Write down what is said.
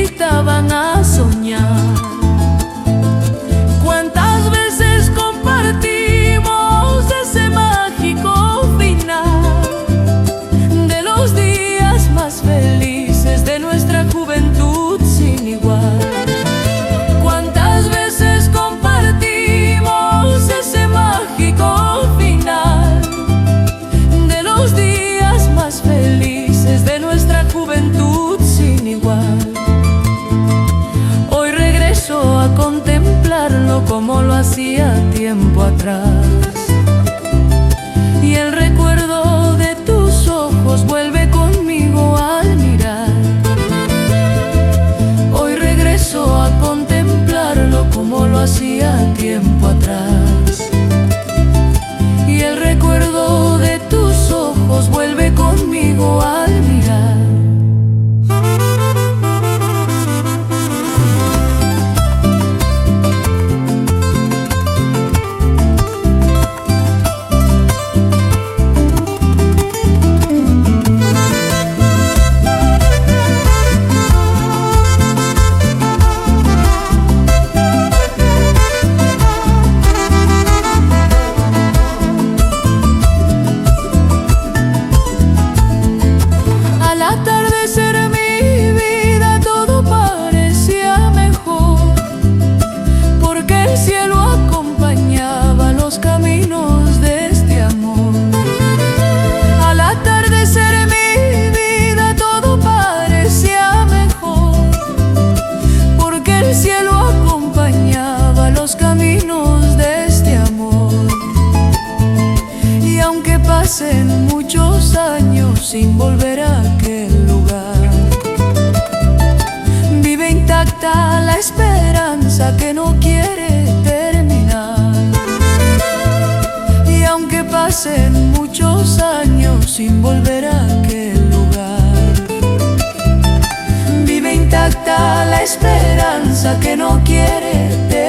invitaban a soñar. Cuántas veces compartimos ese mágico final de los días más felices de nuestra juventud sin igual. Cuántas veces compartimos ese mágico final de los días más felices de nuestra juventud sin igual. Hoy regreso a contemplarlo como lo hacía tiempo atrás, y el recuerdo de tus ojos vuelve conmigo al mirar. Hoy regreso a contemplarlo como lo hacía tiempo atrás, y el recuerdo de tus ojos vuelve conmigo al mirar. Pasen muchos años sin volver a aquel lugar, vive intacta la esperanza que no quiere terminar. Y aunque pasen muchos años sin volver a aquel lugar, vive intacta la esperanza que no quiere terminar.